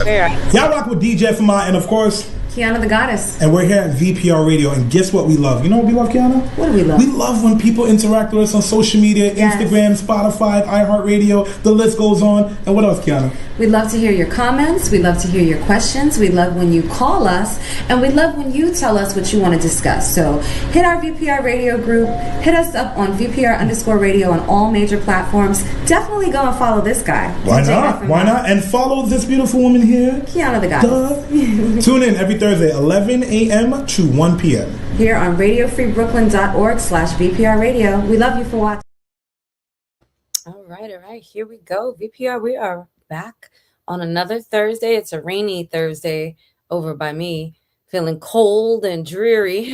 Y'all rock with DJFmi and of course Qianathegoddess. And we're here at VPR Radio, and guess what we love? You know what we love, Qiana? What do we love? We love when people interact with us on social media, Instagram, Spotify, iHeartRadio, the list goes on. And what else, Qiana? We love to hear your comments. We love to hear your questions. We love when you call us, and we love when you tell us what you want to discuss. So hit our VPR Radio group. Hit us up on VPR_radio on all major platforms. Definitely go and follow this guy. Why not? Why not? And follow this beautiful woman here, Qianathegoddess. Tune in every Thursday, 11 a.m. to 1 p.m. here on radiofreebrooklyn.org/VPR Radio. We love you for watching. All right. Here we go. VPR, we are back on another Thursday. It's a rainy Thursday over by me, feeling cold and dreary.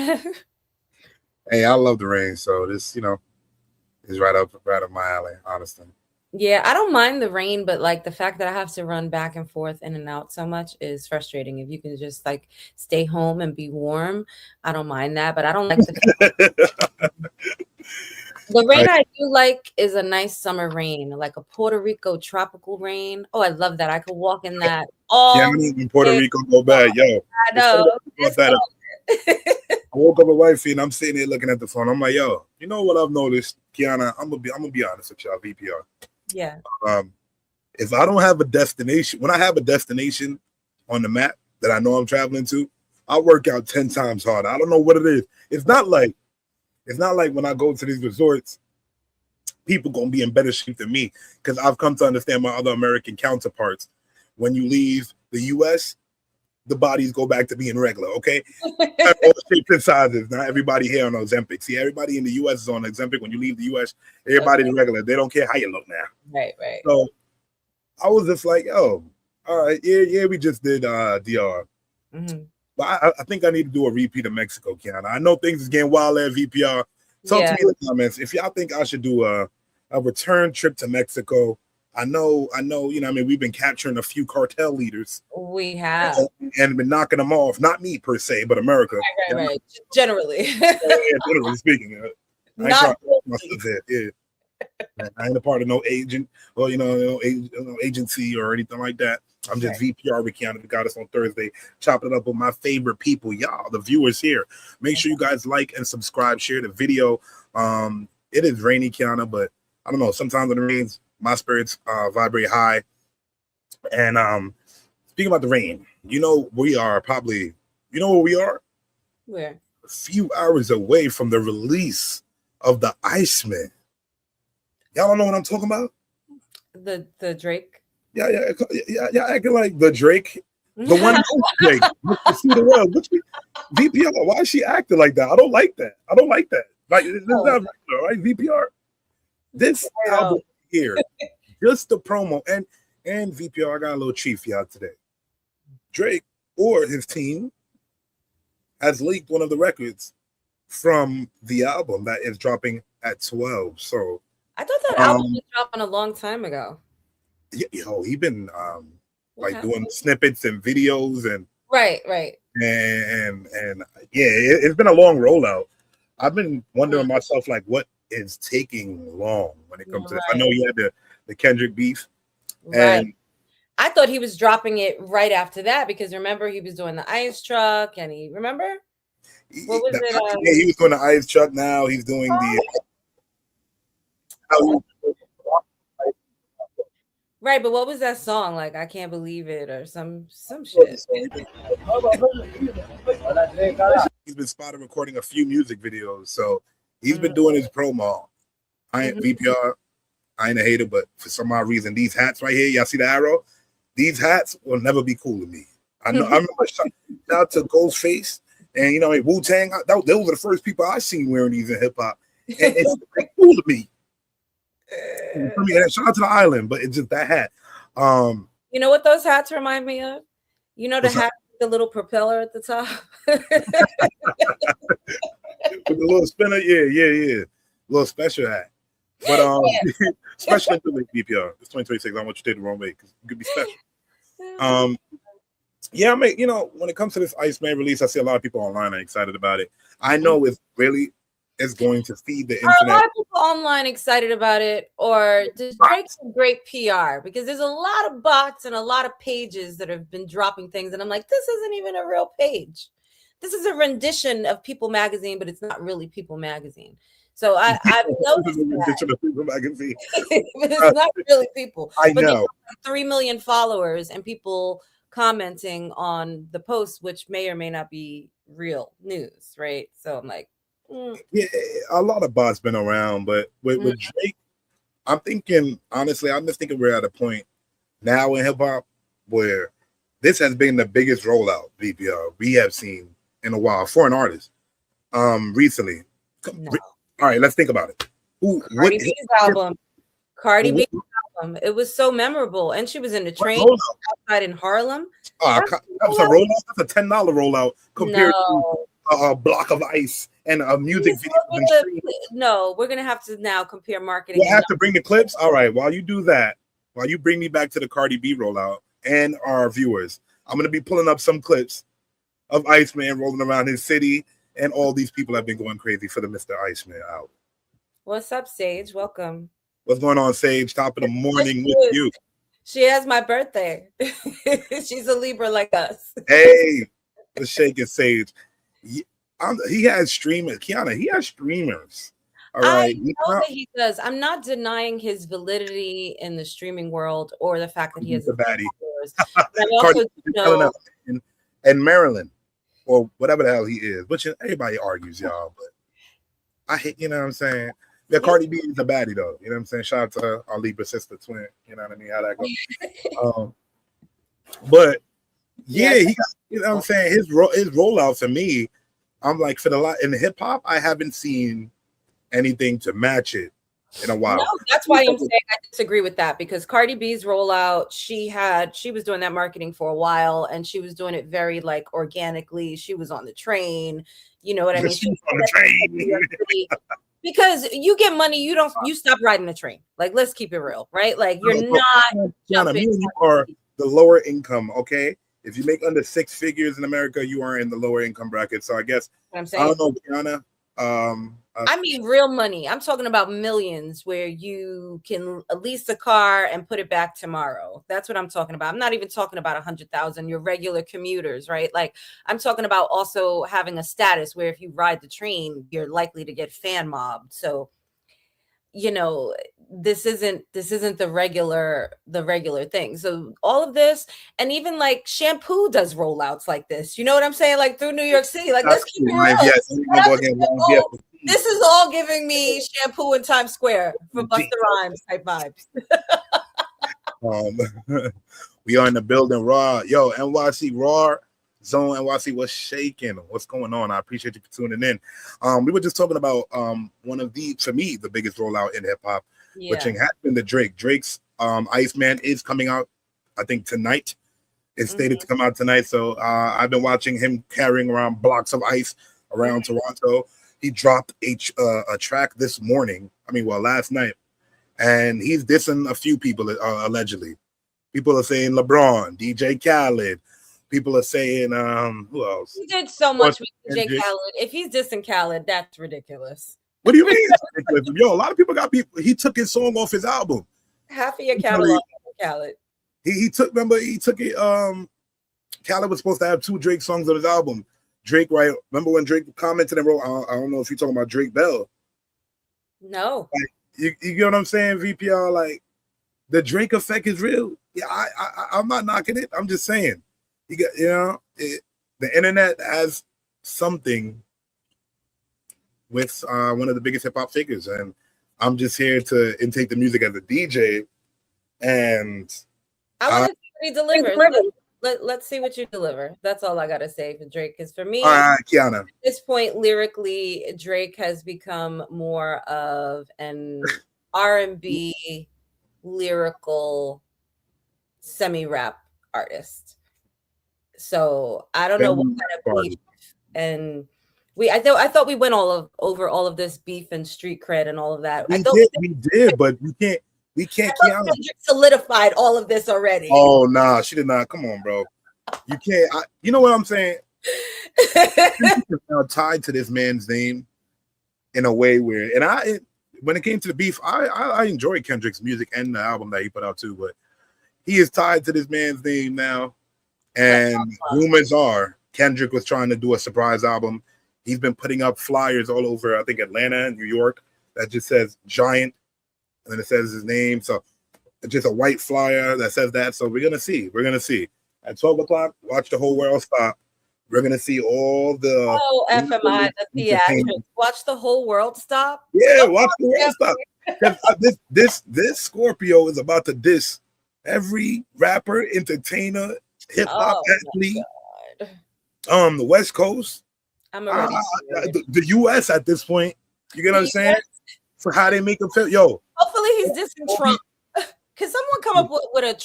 Hey, I love the rain, so this, is right up my alley, honestly. Yeah, I don't mind the rain, but like the fact that I have to run back and forth in and out so much is frustrating. If you can just like stay home and be warm, I don't mind that, but I don't like the rain. I do like is a nice summer rain, like a Puerto Rico tropical rain. Oh, I love that. I could walk in that all in Puerto Rico go bad, yo. I know. I woke up with wifey and I'm sitting here looking at the phone. I'm like, yo, you know what I've noticed, Qiana? I'm gonna be honest with y'all, VPR. Yeah. If I don't have a destination, when I have a destination on the map that I know I'm traveling to, I work out 10 times harder. I don't know what it is. It's not like when I go to these resorts, people gonna be in better shape than me, because I've come to understand my other American counterparts. When you leave the US, the bodies go back to being regular, okay? All shapes and sizes. Not everybody here on Ozempic. See, everybody in the US is on Ozempic. When you leave the US, everybody's regular. They don't care how you look now. Right. So I was just like, oh, all right, yeah, we just did DR. Mm-hmm. But I think I need to do a repeat of Mexico, Qiana. I know things is getting wild at VPR. Talk to me in the comments if y'all think I should do a return trip to Mexico. I know, we've been capturing a few cartel leaders. We have. And been knocking them off. Not me per se, but America. Right. Generally. Generally speaking. I ain't a part of no agent or, agency or anything like that. I'm just VPR with Qianathegoddess on Thursday, chopping it up with my favorite people, y'all, the viewers here. Make sure you guys like and subscribe, share the video. It is rainy, Qiana, but I don't know. Sometimes when it rains, my spirits vibrate high. And speaking about the rain, we are probably, where we are? Where? A few hours away from the release of the Iceman. Y'all don't know what I'm talking about? The Drake. Yeah, acting like the Drake, the one Drake. See the world. VPR, why is she acting like that? I don't like that. Like, this is not regular, right? VPR. This album here, just the promo, and VPR, I got a little treat for y'all today. Drake or his team has leaked one of the records from the album that is dropping at 12. So I thought that album was dropping a long time ago. He been doing snippets and videos and right. And it's been a long rollout. I've been wondering myself, like, what is taking long when it comes to this? I know you had the Kendrick beef, and I thought he was dropping it right after that, because remember he was doing the ice truck, and what was it? Yeah, he was doing the ice truck. Now he's doing Right, but what was that song? Like, I Can't Believe It or some shit. He's been spotted recording a few music videos, so he's been doing his promo. VPR, I ain't a hater, but for some odd reason, these hats right here, y'all see the arrow? These hats will never be cool to me. I know. I remember shout out to Ghostface and Wu-Tang. Those were the first people I seen wearing these in hip hop, and it's cool to me. Shout out to the island, but it's just that hat. You know what those hats remind me of? The hat with the little propeller at the top. With the little spinner, yeah. Little special hat. But special into the VPR. It's 2026. I don't want you to take the wrong way because it could be special. When it comes to this Iceman release, I see a lot of people online are excited about it. I know it's really is going to feed the Are a internet. lot of people online excited about it, or does Drake have great PR? Because there's a lot of bots and a lot of pages that have been dropping things, and I'm like, this isn't even a real page. This is a rendition of People Magazine, but it's not really People Magazine. So I've noticed that. People Magazine. It's not really People. I but know. 3 million followers and people commenting on the post, which may or may not be real news, right? So I'm like, yeah, a lot of bots been around, but with Drake, I'm thinking, honestly, I'm just thinking we're at a point now in hip hop where this has been the biggest rollout VPR we have seen in a while for an artist. Recently. No. All right, let's think about it. Cardi B's album. Cardi B's album. It was so memorable, and she was in the train outside in Harlem. That was a rollout. That's a $10 rollout compared to a block of ice and a music video. No, we're gonna have to now compare marketing. We'll have to bring the clips. All right, while you do that, while you bring me back to the Cardi B rollout and our viewers, I'm gonna be pulling up some clips of Iceman rolling around his city, and all these people have been going crazy for the Mr. Iceman out. What's up, Sage? Welcome. What's going on, Sage? Top of the morning with you. She has my birthday. She's a Libra like us. Hey, the shake is Sage. He has streamers. Qiana, he has streamers. All right. I know that he does. I'm not denying his validity in the streaming world or the fact that he has the baddie. I also know and Maryland, or whatever the hell he is. Which everybody argues, y'all. But I hate, you know what I'm saying? Yeah, Cardi B is a baddie though. You know what I'm saying? Shout out to her, our Libra sister twin. You know what I mean? How that goes. But yeah, he got, you know what I'm saying? His rollout for me, I'm like, for the lot in hip hop, I haven't seen anything to match it in a while. No, that's why I'm saying I disagree with that, because Cardi B's rollout, she was doing that marketing for a while, and she was doing it very like organically. She was on the train, you know what I mean? She was on the train. Because you get money, you stop riding the train. Like, let's keep it real, right? Like, you're not jumping. You are the lower income, okay? If you make under 6 figures in America, you are in the lower income bracket. So I guess what I'm saying, I don't know, Qiana. I mean real money. I'm talking about millions where you can lease a car and put it back tomorrow. That's what I'm talking about. I'm not even talking about 100,000, your regular commuters, right? Like, I'm talking about also having a status where if you ride the train, you're likely to get fan mobbed. So, you know, this isn't the regular thing. So all of this, and even like shampoo does rollouts like this. You know what I'm saying? Like through New York City. Like, let's keep it real. Yes. This is all giving me shampoo in Times Square for Busta Rhymes type vibes. We are in the building, raw. Yo, NYC raw zone. NYC, what's shaking? What's going on? I appreciate you for tuning in. We were just talking about one of for me, the biggest rollout in hip hop, which has been the Drake. Drake's Iceman is coming out, I think tonight. It's stated to come out tonight. So I've been watching him carrying around blocks of ice around Toronto. He dropped a track this morning. Last night, and he's dissing a few people allegedly. People are saying LeBron, DJ Khaled. People are saying who else? He did so much with DJ Khaled. If he's dissing Khaled, that's ridiculous. What do you mean? Ridiculous? Yo, a lot of people got people. He took his song off his album. Half of your catalog, Khaled. He took it. Khaled was supposed to have 2 Drake songs on his album. Drake, right? Remember when Drake commented and wrote, I don't know if you're talking about Drake Bell. No. Like, you get what I'm saying, VPR? Like, the Drake effect is real. Yeah, I'm not knocking it. I'm just saying. The internet has something with one of the biggest hip hop figures, and I'm just here to intake the music as a DJ. And I want to see what he delivers. Let's see what you deliver. That's all I gotta say for Drake. Because for me, Qiana, at this point, lyrically, Drake has become more of an R&B lyrical semi-rap artist. So I don't know what kind of beef. And I thought we went over all of this beef and street cred and all of that. We did, but we can't. Qiana solidified all of this already. Oh nah, she did not. Come on, bro. You can't. You know what I'm saying? Now tied to this man's name in a way where, and when it came to the beef, I enjoyed Kendrick's music and the album that he put out too, but he is tied to this man's name now. And rumors are Kendrick was trying to do a surprise album. He's been putting up flyers all over, I think, Atlanta and New York that just says Giant, and then it says his name. So it's just a white flyer that says that. So we're gonna see. We're gonna see. At 12 o'clock, watch the whole world stop. We're gonna see all the FMI, the theatrics. Watch the whole world stop. Yeah, watch the world stop. This Scorpio is about to diss every rapper, entertainer, hip hop athlete. The West Coast. I'm already the US at this point. You get what I'm saying? For how they make him feel. Yo. Hopefully he's dissing Trump. Could someone come up with a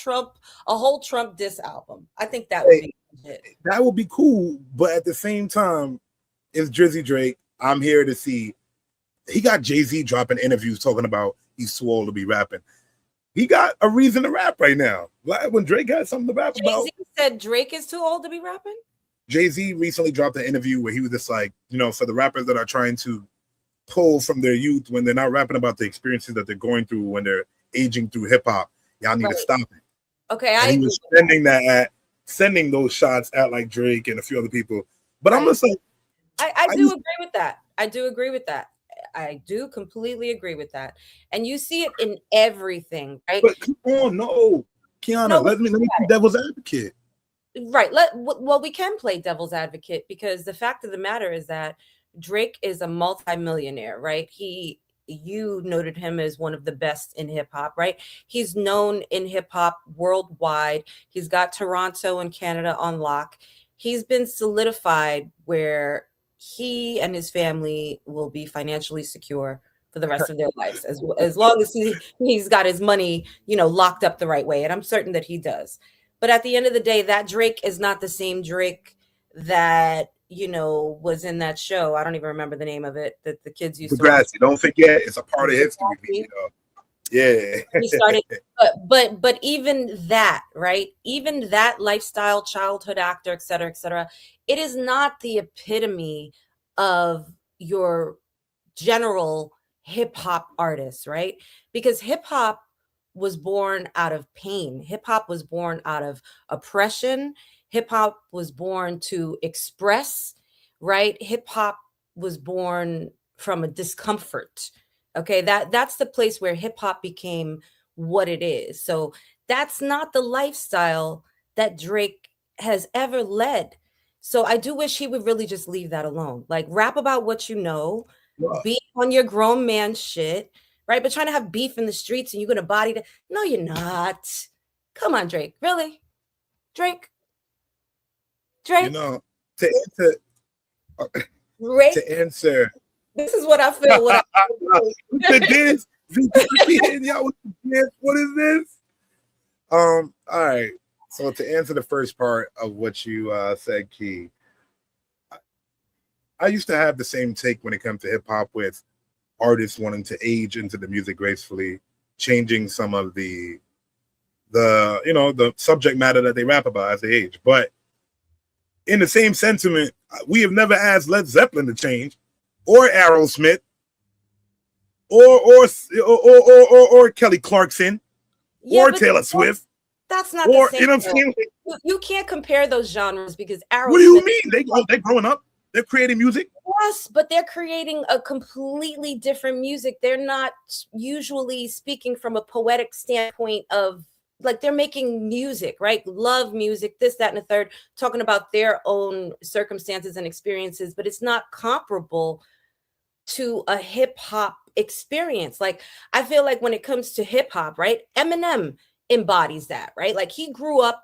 whole Trump diss album? I think that would be legit. That would be cool, but at the same time, it's Drizzy Drake. I'm here to see. He got Jay-Z dropping interviews talking about he's too old to be rapping. He got a reason to rap right now. Like when Drake had something to rap about. Jay-Z said Drake is too old to be rapping? Jay-Z recently dropped an interview where he was just like, for the rappers that are trying to pull from their youth when they're not rapping about the experiences that they're going through when they're aging through hip-hop, y'all need to stop it. Okay, he was sending those shots at like Drake and a few other people. But I'm just like, I do agree with that. I do agree with that. I do completely agree with that. And you see it in everything, right? But come on, no. Kiana, let me be devil's advocate. Right. Well, we can play devil's advocate because the fact of the matter is that Drake is a multimillionaire, right? You noted him as one of the best in hip hop, right? He's known in hip hop worldwide. He's got Toronto and Canada on lock. He's been solidified where he and his family will be financially secure for the rest of their lives, as long as he's got his money, locked up the right way. And I'm certain that he does. But at the end of the day, that Drake is not the same Drake that, was in that show. I don't even remember the name of it that the kids used to watch. Don't forget, it's a part of history. Yeah. He started, but even that, right? Even that lifestyle, childhood actor, et cetera, it is not the epitome of your general hip hop artist, right? Because hip hop was born out of pain. Hip hop was born out of oppression. Hip hop was born to express, right? Hip hop was born from a discomfort. Okay, that's the place where hip hop became what it is. So that's not the lifestyle that Drake has ever led. So I do wish he would really just leave that alone. Like rap about what you know, be on your grown man shit, right? But trying to have beef in the streets and you're gonna body that. No, you're not. Come on, Drake. Really? Drake? To answer. This is what I feel. What is this? All right. So to answer the first part of what you said, Key, I used to have the same take when it comes to hip hop with artists wanting to age into the music gracefully, changing some of the subject matter that they rap about as they age. But in the same sentiment, we have never asked Led Zeppelin to change, or Aerosmith, or Kelly Clarkson, or Taylor Swift. That's not the same. You know what I'm saying? You can't compare those genres because Aerosmith. What do you mean? They're growing up. They're creating music. Yes, but they're creating a completely different music. They're not usually speaking from a poetic standpoint of like they're making music, right? Love music, this, that, and the third, talking about their own circumstances and experiences, but it's not comparable to a hip hop experience. Like I feel like when it comes to hip hop, right? Eminem embodies that, right? Like he grew up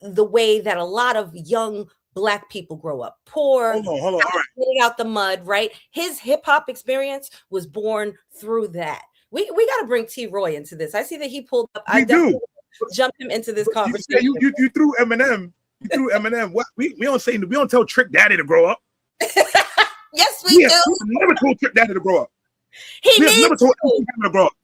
the way that a lot of young Black people grow up, poor, hold on. Getting out the mud, right? His hip hop experience was born through that. We got to bring T. Roy into this. I see that he pulled up. I definitely jumped him into this conversation. You threw Eminem. You threw Eminem. What we don't tell Trick Daddy to grow up. Yes, we do. We never told Trick Daddy to grow up. We have never told Eminem to grow up.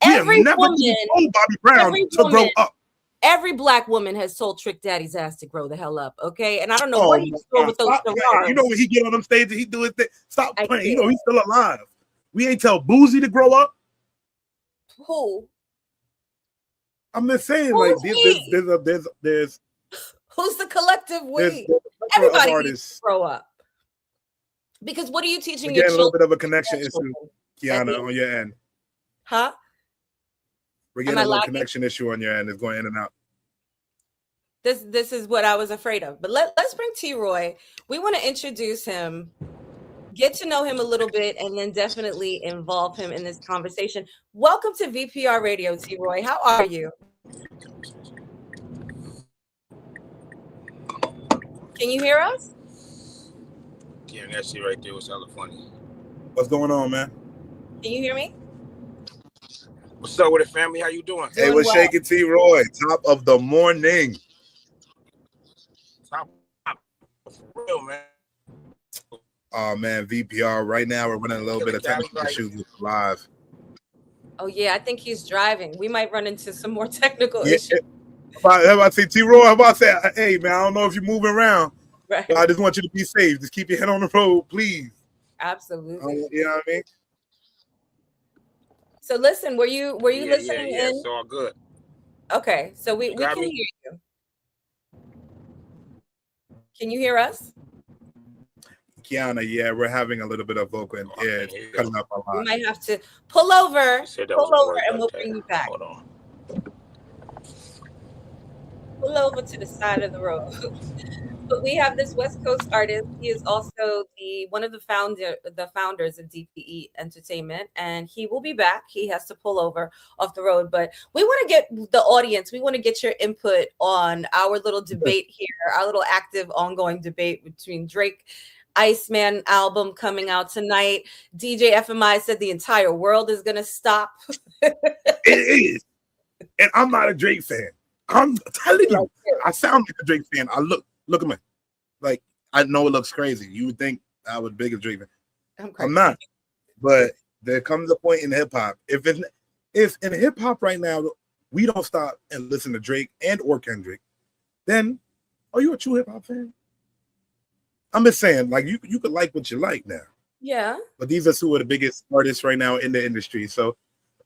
Every never woman, told Bobby Brown to grow up. Every Black woman has told Trick Daddy's ass to grow the hell up, okay? And I don't know what he's doing with those cigars. You know when he get on them stages, he do his thing. Stop playing. You know he's still alive. We ain't tell Boozy to grow up. Who? I'm just saying, Who's like, there's who's the collective we? there's Everybody artists needs to grow up. Because what are you teaching We're your getting children? a little bit of a connection issue, Qiana, on your end. Huh? We're getting a little connection issue on your end. It's going in and out. This is what I was afraid of. But let's bring T-Roy. We want to introduce him, get to know him a little bit, and then definitely involve him in this conversation. Welcome to VPR Radio, T-Roy. How are you? Can you hear us? Yeah, that shit right there was hella funny. What's going on, man? Can you hear me? What's up with the family? How you doing? Hey, we're shaking T-Roy. Top of the morning. Top for real, man. Oh man, VPR. Right now we're running a little bit of technical issues with live. Oh yeah, I think he's driving. We might run into some more technical issues. How about I say T-Roy? How about I say, hey man, I don't know if you're moving around. Right. I just want you to be safe. Just keep your head on the road, please. Absolutely. You know what I mean? So listen, were you listening in? It's all good. Okay, so we can hear you. Can you hear us? Qiana, yeah, we're having a little bit of vocal and it's cutting up a lot. We might have to pull over, and we'll bring you back. Hold on. Pull over to the side of the road. But we have this West Coast artist. He is also one of the founders of DPE Entertainment, and he will be back. He has to pull over off the road, but we want to get the audience. We want to get your input on our little debate here, our little active, ongoing debate between Drake. Iceman album coming out tonight. DJFmi said the entire world is gonna stop. It is, and I'm not a Drake fan. I'm telling you, I sound like a Drake fan. I look at me, like I know it looks crazy. You would think I was big as Drake fan. I'm not, but there comes a point in hip hop. If in hip hop right now we don't stop and listen to Drake and or Kendrick, then are you a true hip hop fan? I'm just saying, like you could like what you like now. Yeah. But these are two of the biggest artists right now in the industry. So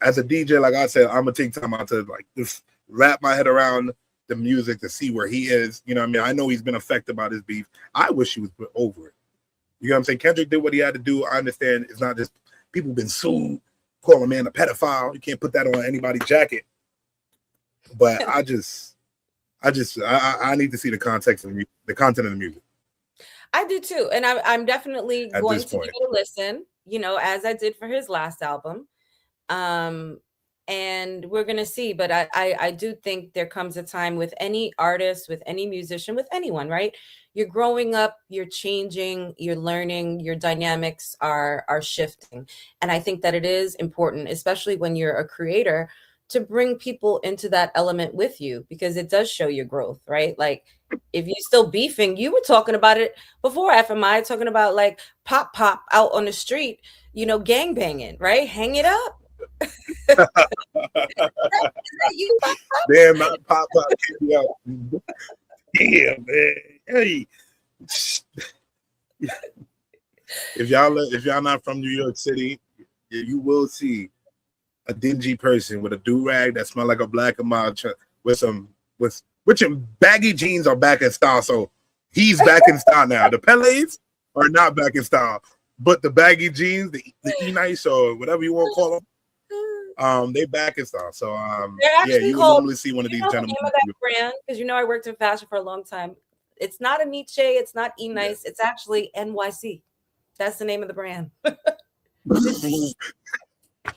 as a DJ, like I said, I'm gonna take time out to like just wrap my head around the music to see where he is. You know what I mean? I know he's been affected by this beef. I wish he was over it. You know what I'm saying? Kendrick did what he had to do. I understand it's not just people been sued, call a man a pedophile. You can't put that on anybody's jacket. But I need to see the context of the content of the music. I do too, and I'm definitely going to give it a listen. You know, as I did for his last album, and we're gonna see. But I do think there comes a time with any artist, with any musician, with anyone, right? You're growing up, you're changing, you're learning, your dynamics are shifting, and I think that it is important, especially when you're a creator, to bring people into that element with you, because it does show your growth, right? Like if you're still beefing, you were talking about it before FMI, talking about like pop out on the street, you know, gang banging, right? Hang it up. Is that you, Pop? Damn, my Pop came out. Yeah, man. Hey. If y'all not from New York City, you will see a dingy person with a do-rag that smell like a black and mild which baggy jeans are back in style. So he's back in style now. The Pelés are not back in style, but the baggy jeans, the E-Nice or whatever you want to call them, they back in style. So yeah, you will normally see one of these gentlemen. The name of that brand, because you know I worked in fashion for a long time. It's not a Nietzsche, it's not E-Nice, it's actually NYC. That's the name of the brand.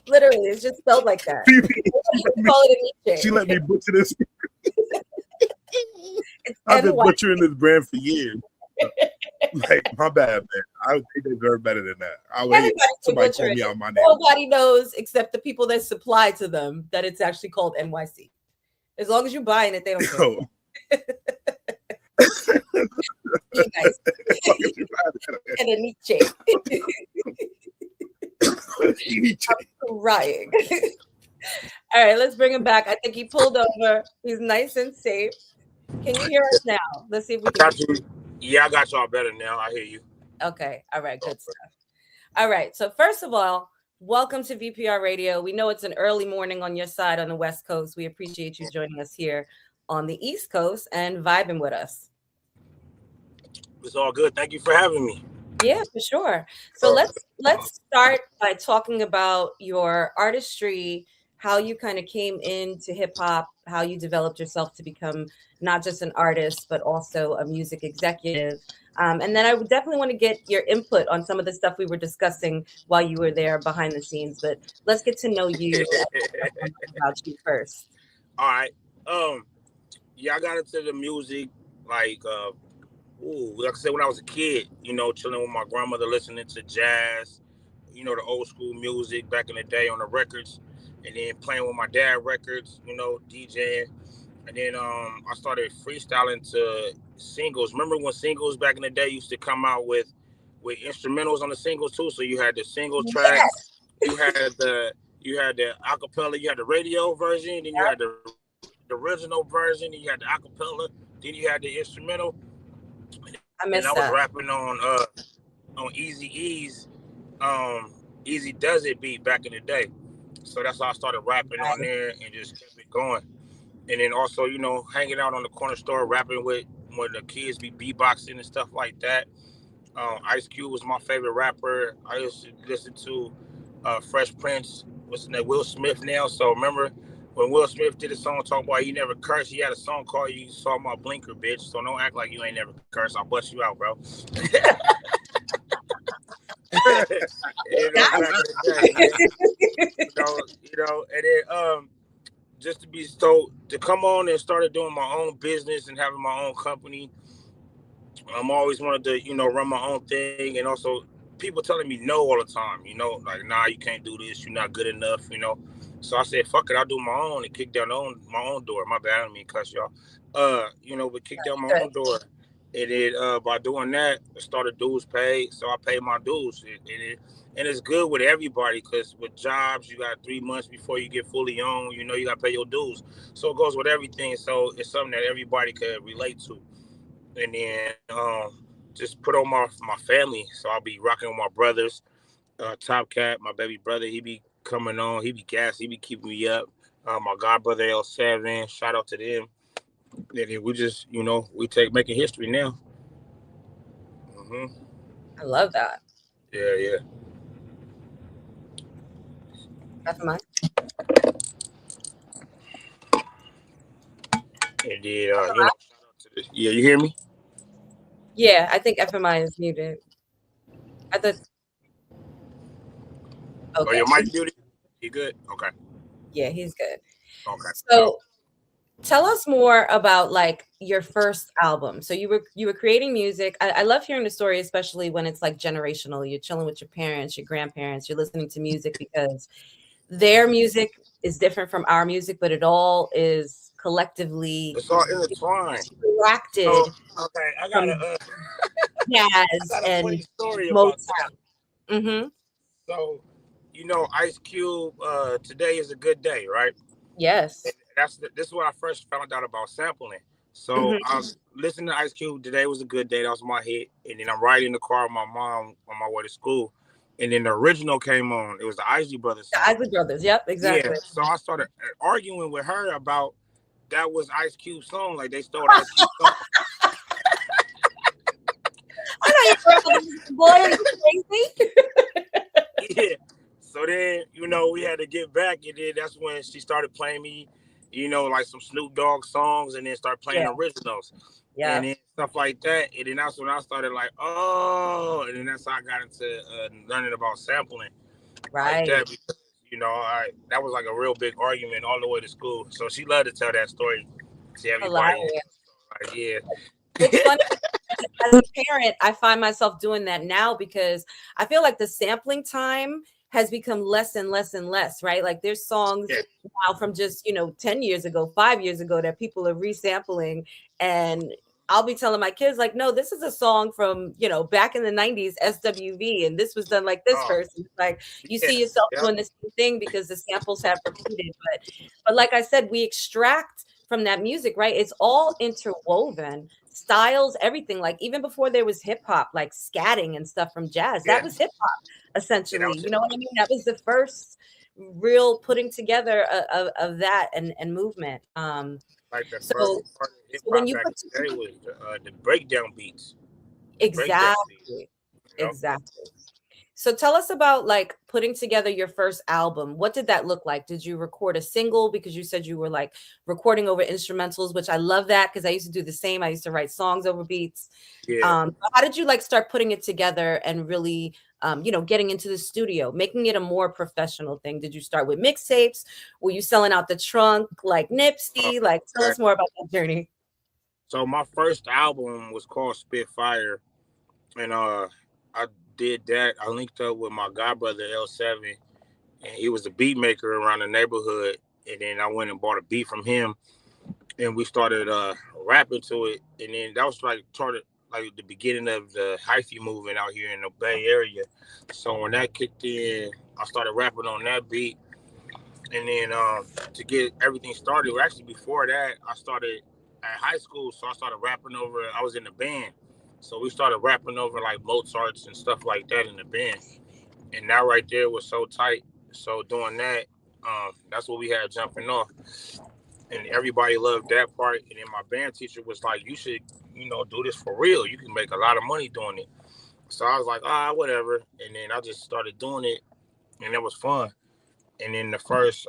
Literally, it's just spelled like that. Call it a Nietzsche. She let me butcher this. I've been butchering this brand for years. Like, my bad, man. I would think they deserve better than that. I would hate somebody call me out my name. Nobody knows except the people that supply to them that it's actually called NYC. As long as you're buying it, they don't care. Nice. And a Nietzsche. I'm crying. All right, let's bring him back. I think he pulled over. He's nice and safe. Can you hear us now? Let's see if we can. Yeah, I got y'all better now. I hear you. Okay. All right. Good stuff. All right. So first of all, Welcome to VPR Radio. We know it's an early morning on your side on the West Coast. We appreciate you joining us here on the East Coast and vibing with us. It's all good. Thank you for having me. Yeah, for sure. So let's start by talking about your artistry, how you kind of came into hip hop, how you developed yourself to become not just an artist, but also a music executive. And then I would definitely want to get your input on some of the stuff we were discussing while you were there behind the scenes. But let's get to know you about you first. All right. Yeah, I got into the music like like I said, when I was a kid, you know, chilling with my grandmother, listening to jazz, you know, the old school music back in the day on the records, and then playing with my dad records, you know, DJing. And then I started freestyling to singles. Remember when singles back in the day used to come out with instrumentals on the singles too? So you had the single track, you had the acapella, you had the radio version, then you had the original version, then you had the acapella, then you had the instrumental. I missed that. I was rapping on Eazy-E's Easy Does It beat back in the day. So that's how I started rapping on there and just kept it going. And then also, you know, hanging out on the corner store, rapping with when the kids be beatboxing and stuff like that. Ice Cube was my favorite rapper. I used to listen to Fresh Prince, what's his name, Will Smith now. So remember when Will Smith did a song talking about he never cursed, he had a song called You Saw My Blinker, bitch. So don't act like you ain't never cursed. I'll bust you out, bro. you know, and then just to come on and started doing my own business and having my own company. I'm always wanted to, you know, run my own thing, and also people telling me no all the time, you know, like, nah, you can't do this, you're not good enough, you know. So I said, fuck it, I'll do my own and kick down my own door. My bad, I don't mean cuss y'all. You know, but kick down my own door. And then by doing that, I started dues paid, so I paid my dues. And it's good with everybody, because with jobs, you got 3 months before you get fully owned, you know, you got to pay your dues. So it goes with everything. So it's something that everybody could relate to. And then just put on my family. So I'll be rocking with my brothers. Top Cat, my baby brother, he be coming on. He be gas. He be keeping me up. My god brother L7, shout out to them. And then we just, you know, making history now. I love that. Yeah. That's mine. And then, you know, shout out to this. Yeah, you hear me? Yeah, I think FMI is muted. I thought. Okay. Oh, your mic muted? You good? Okay. Yeah, he's good. Okay. So tell us more about like your first album. So you were creating music. I love hearing the story, especially when it's like generational. You're chilling with your parents, your grandparents, you're listening to music because their music is different from our music, but it all is collectively, it's all intertwined. Interacted. Oh, okay, I got a jazz and funny story about that. Mm-hmm. So, you know, Ice Cube, today is a good day, right? Yes. And this is what I first found out about sampling. So I was listening to Ice Cube, today was a good day. That was my hit. And then I'm riding in the car with my mom on my way to school. And then the original came on. It was the Isley Brothers song. The Isley Brothers, yep, exactly. Yeah. So I started arguing with her about that was Ice Cube's song. Like they stole Ice Cube's song. I know you boy, are you crazy? Yeah. So then, you know, we had to get back, and then that's when she started playing me, you know, like some Snoop Dogg songs, and then start playing originals. Yeah. And then stuff like that. And then that's when I started like, oh, and then that's how I got into learning about sampling. Right. Like that, because, you know, that was like a real big argument all the way to school. So she loved to tell that story to everybody. Like, yeah. It's funny. As a parent, I find myself doing that now because I feel like the sampling time has become less and less and less, right? Like there's songs now from just, 10 years ago, 5 years ago that people are resampling, and I'll be telling my kids like, no, this is a song from, back in the 90s, SWV, and this was done like this person. Like you see yourself doing the same thing because the samples have repeated. But like I said, we extract from that music, right? It's all interwoven. Styles, everything. Like even before there was hip hop, like scatting and stuff from jazz, that was hip hop. essentially. You know what I mean? That was the first real putting together of that and movement. Like the So, first part of hip when hop you back put in the day was the breakdown beats. exactly, exactly. So tell us about like putting together your first album. What did that look like? Did you record a single? Because you said you were like recording over instrumentals, which I love that because I used to do the same. I used to write songs over beats. Yeah. How did you like start putting it together and really, getting into the studio, making it a more professional thing? Did you start with mixtapes? Were you selling out the trunk like Nipsey? Like, tell us more about that journey. So my first album was called Spitfire, and I did that. I linked up with my godbrother L7, and he was a beat maker around the neighborhood. And then I went and bought a beat from him, and we started rapping to it. And then that was like the beginning of the hyphy movement out here in the Bay Area. So when that kicked in, I started rapping on that beat. And then to get everything started, well, actually before that, I started at high school. So I started rapping over, I was in the band. So we started rapping over like Mozart's and stuff like that in the band. And that right there was so tight. So doing that, that's what we had jumping off. And everybody loved that part. And then my band teacher was like, you should, do this for real. You can make a lot of money doing it. So I was like, whatever. And then I just started doing it, and it was fun. And then my first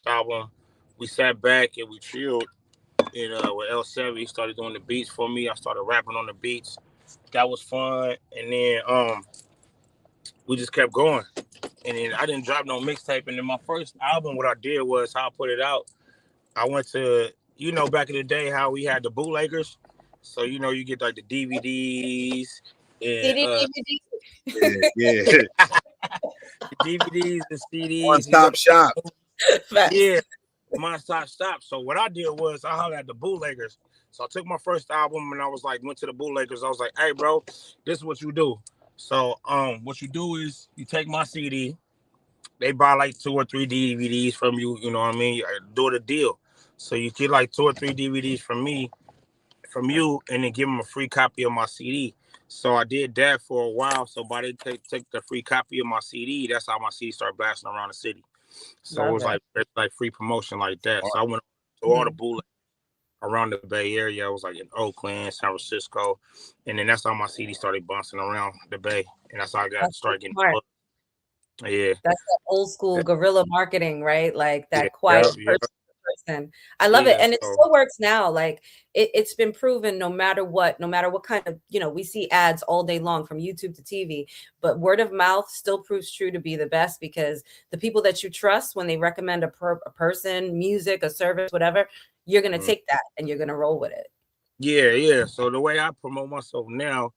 album, we sat back and we chilled. And with L7, he started doing the beats for me. I started rapping on the beats. That was fun. And then we just kept going. And then I didn't drop no mixtape. And then my first album, what I did was how I put it out. I went to, back in the day how we had the bootleggers. So, you get like the DVDs. And, DVD. Yeah. DVDs and CDs. One-stop shop. Yeah, one-stop shop. So what I did was I hollered at the bootleggers. So I took my first album and I was like, went to the bootleggers. I was like, hey, bro, this is what you do. So what you do is you take my CD. They buy like 2 or 3 DVDs from you. You know what I mean? I do the deal. So you get like 2 or 3 DVDs from you, and then give them a free copy of my CD. So I did that for a while. So by they take the free copy of my CD, that's how my CD started blasting around the city. So it was like free promotion like that. So I went to all the bootleggers around the Bay Area. I was like in Oakland, San Francisco, and then that's how my CD started bouncing around the Bay, and that's how I started getting booked. Yeah, that's the old school guerrilla marketing, right? Like that quiet person. I love it, and it still works now. Like it's been proven, no matter what kind of, we see ads all day long from YouTube to TV, but word of mouth still proves true to be the best, because the people that you trust, when they recommend a person, music, a service, whatever, you're gonna take that and you're gonna roll with it. Yeah. So the way I promote myself now,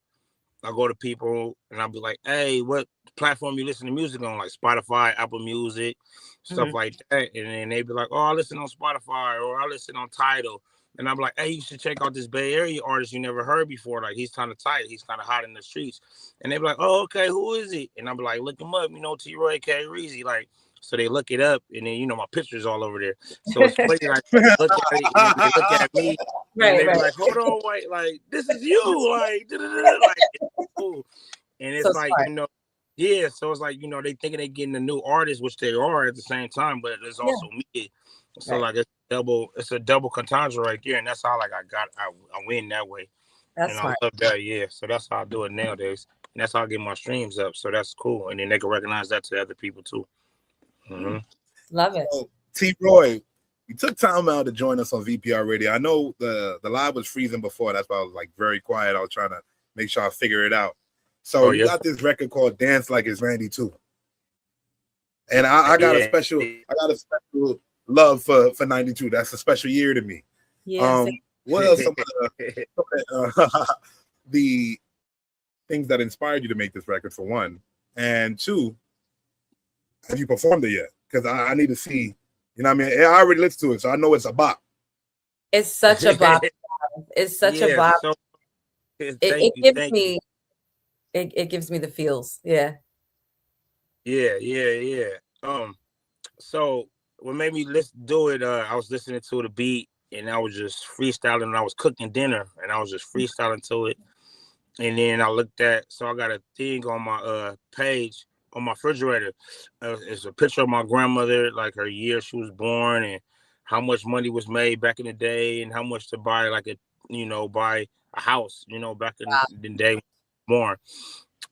I go to people and I'll be like, hey, what platform you listen to music on? Like Spotify, Apple Music, stuff like that. And then they be like, oh, I listen on Spotify, or I listen on Tidal. And I'm like, hey, you should check out this Bay Area artist you never heard before. Like, he's kind of tight. He's kind of hot in the streets. And they be like, oh, okay, who is he? And I'm like, look him up, T-Roy, K, Reezy. Like, so they look it up, and then, my picture's all over there. So it's funny, like, look at it, and they look at me, and they be like, hold on, wait, like, this is you, like, like, it's cool. And it's so like, smart. Yeah, so it's like, they thinking they getting a new artist, which they are at the same time, but it's also me. So like it's a double entendre right there, and that's how like I win that way. That's and smart. I love that, yeah. So that's how I do it nowadays, and that's how I get my streams up. So that's cool, and then they can recognize that to other people too. Love it. So, T-Roy, you took time out to join us on VPR Radio. I know the live was freezing before, that's why I was like very quiet. I was trying to make sure I figure it out. So you got this record called "Dance Like It's Randy too," and I got a special love for 92. That's a special year to me. Yeah. What are some of the things that inspired you to make this record, for one? And two, have you performed it yet? Because I need to see, I already listened to it, so I know it's a bop. It's such a bop. It's such a bop. So, it gives me the feels. Yeah. So what made me do it, I was listening to the beat, and I was just freestyling, and I was cooking dinner, and I was just freestyling to it. And then I looked at, so I got a thing on my page on my refrigerator. It's a picture of my grandmother, like her year she was born, and how much money was made back in the day, and how much to buy like buy a house, back in the day born.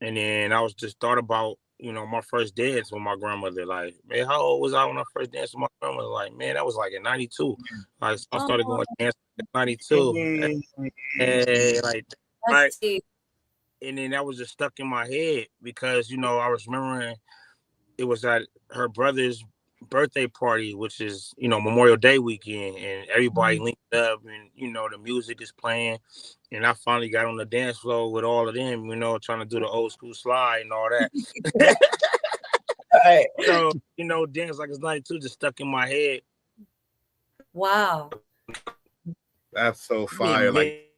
And then I was just thought about, my first dance with my grandmother. Like, man, how old was I when I first danced with my grandmother? Like, man, that was like in 92. Like, so I started going dancing in 92. And like, right. And then that was just stuck in my head because, I was remembering it was at her brother's birthday party, which is, Memorial Day weekend, and everybody linked up and, the music is playing. And I finally got on the dance floor with all of them, trying to do the old school slide and all that. Right. So, dance like it's 92 just stuck in my head. Wow. That's so fire. Like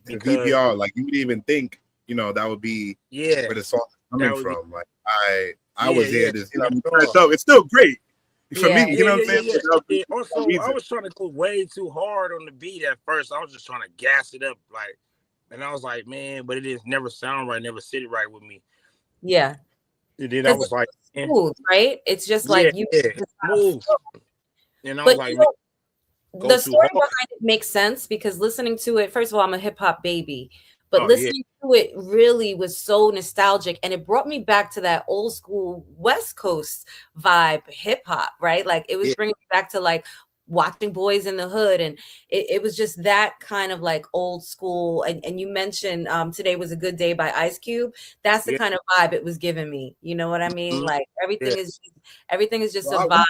the VPR, like you would even think, that would be where the song is coming from. Like I was here to it's still great for me. You know what I'm saying? Also, I was trying to go way too hard on the beat at first. I was just trying to gas it up, like, and I was like, man, but it just never sound right, never sit right with me. Yeah. And then I was like, smooth, right? It's just like you move. And I was like, the story behind it makes sense because listening to it, first of all, I'm a hip hop baby, but listening to it really was so nostalgic, and it brought me back to that old school West Coast vibe hip hop, right? Like it was bringing me back to like watching Boys in the Hood, and it was just that kind of like old school. And you mentioned Today Was a Good Day by Ice Cube. That's the kind of vibe it was giving me. You know what I mean? Like everything is just a vibe.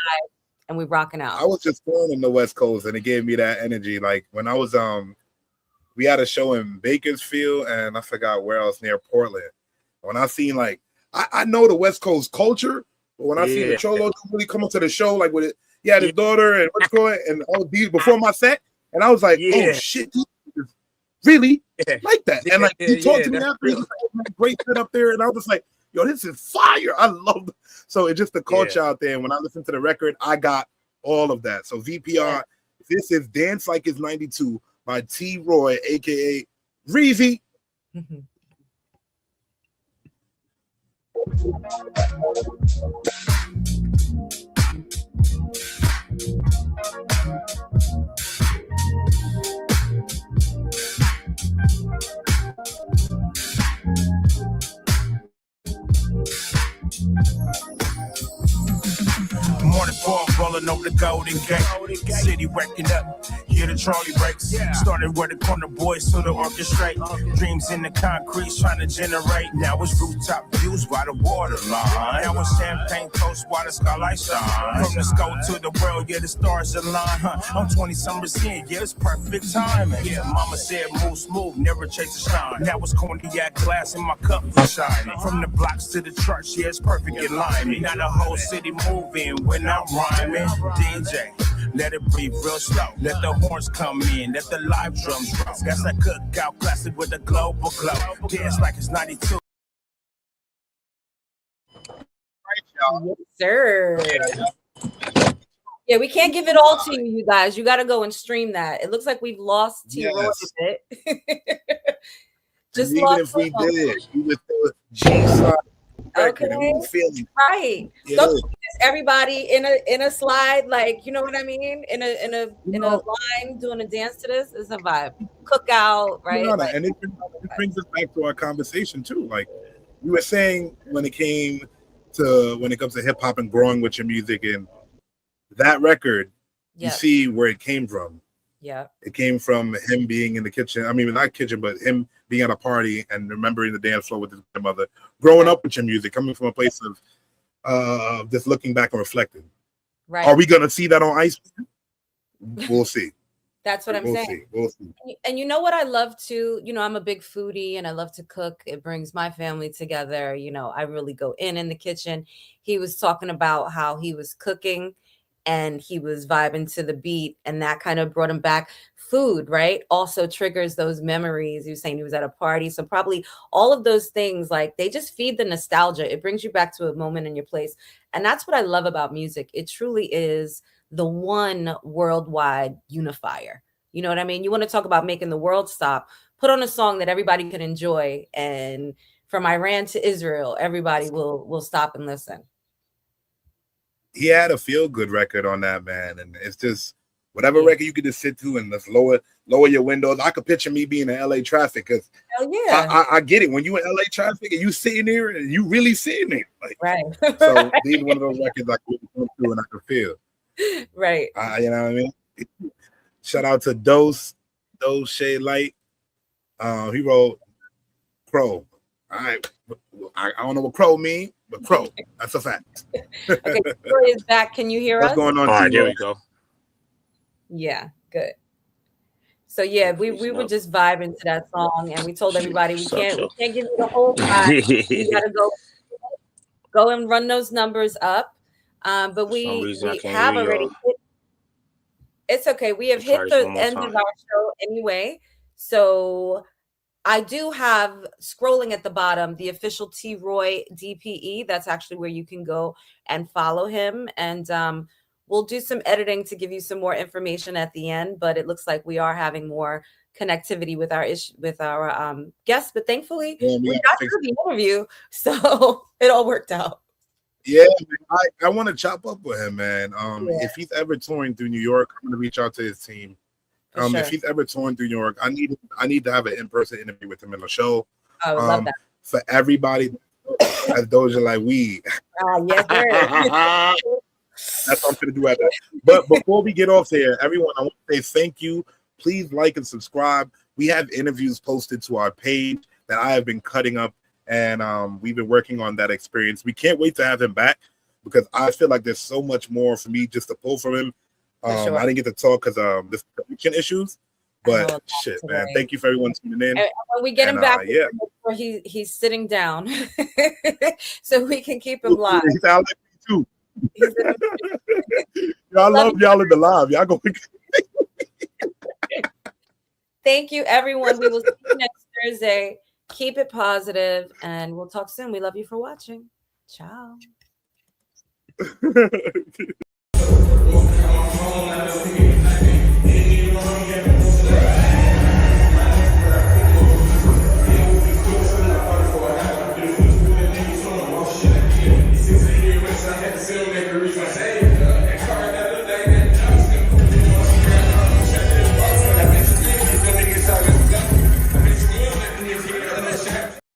And we rocking out. I was just born in the West Coast, and it gave me that energy. Like when I was we had a show in Bakersfield, and I forgot where else near Portland. When I seen like I know the West Coast culture, but when I see the Cholo really come to the show, like with it, his daughter and what's going and all these before my set, and I was like, oh shit, really like that. And like he talked to me after, he was like, great set up there, and I was like, yo, this is fire. I love it. So it's just the culture out there. And when I listen to the record, I got all of that. So VPR, this is Dance Like It's 92 by T. Roy, aka Reezy. Morning fog rolling over the Golden Gate. City waking up, hear the trolley brakes. Started where the corner boys to the orchestrate. Dreams in the concrete trying to generate. Now it's rooftop views by the waterline. Now it's champagne toast while the skylight shine. From the scope to the world, the stars align. I'm 20 summers in, it's perfect timing. Mama said move smooth, never chase the shine. Now it's cognac glass in my cup for shining. From the blocks to the church, it's perfect alignment. Now the whole city moving when I'm rhyming. DJ, let it breathe real slow. Let the horns come in, let the live drums drop. That's a cookout classic with a global glow. Dance like it's 92. Yes, sir. Yeah, we can't give it all to you, you guys. You got to go and stream that. It looks like we've lost T-Roy a bit. Just even if we did, we would do G-side. Okay, right. Yeah. Don't everybody in a slide, like, you know what I mean? In a line doing a dance to this is a vibe. Cookout, right? Like, and it brings us back to our conversation too. Like you were saying when it comes to hip hop and growing with your music, and that record, you see where it came from. Yeah. It came from him being in the kitchen. I mean, not kitchen, but him being at a party and remembering the dance floor with his grandmother, growing up with your music, coming from a place of just looking back and reflecting. Right. Are we going to see that on Ice? We'll see. That's what I'm saying. We'll see. And you know what I love to, I'm a big foodie and I love to cook. It brings my family together. I really go in the kitchen. He was talking about how he was cooking and he was vibing to the beat, and that kind of brought him back. Food, right, also triggers those memories. He was saying he was at a party, so probably all of those things, like, they just feed the nostalgia. It brings you back to a moment in your place, and that's what I love about music. It truly is the one worldwide unifier. You know what I mean? You want to talk about making the world stop, put on a song that everybody can enjoy, and from Iran to Israel, everybody will stop and listen. He had a feel good record on that, man, and it's just whatever record you could just sit to and just lower your windows. I could picture me being in LA traffic because I get it. When you in LA traffic and you sitting there and you really sitting there, like, right. So these are one of those records I could go through and I could feel. Right. You know what I mean? Shout out to Dose Shade Light. He wrote Crow. All right. I don't know what crow mean, but crow. That's a fact. Okay, Troy is back. Can you hear us? What's going on? All right, there we go. Yeah, good. So yeah, we were just vibing to that song, and we told everybody we can't give you the whole vibe. You gotta go and run those numbers up. But we have already hit. It's okay. We have hit the end of our show anyway. So I do have, scrolling at the bottom, the official T. Roy DPE. That's actually where you can go and follow him. And we'll do some editing to give you some more information at the end. But it looks like we are having more connectivity with our guests. But thankfully, we got through the interview, so it all worked out. Yeah, I want to chop up with him, man. If he's ever touring through New York, I'm gonna reach out to his team. Sure. If he's ever touring through New York, I need to have an in-person interview with him in the show. I would love that. For everybody, as Doja like weed. Yes, sir. That's what I'm gonna do at that. But before we get off there, everyone, I want to say thank you. Please like and subscribe. We have interviews posted to our page that I have been cutting up, and we've been working on that experience. We can't wait to have him back because I feel like there's so much more for me just to pull from him. Sure. I didn't get to talk because this connection issues, but shit, man. Thank you for everyone tuning in. And when we get him back, he's sitting down, so we can keep him live. He's out like me too. I love y'all in the live. Y'all go. Thank you, everyone. We will see you next Thursday. Keep it positive, and we'll talk soon. We love you for watching. Ciao.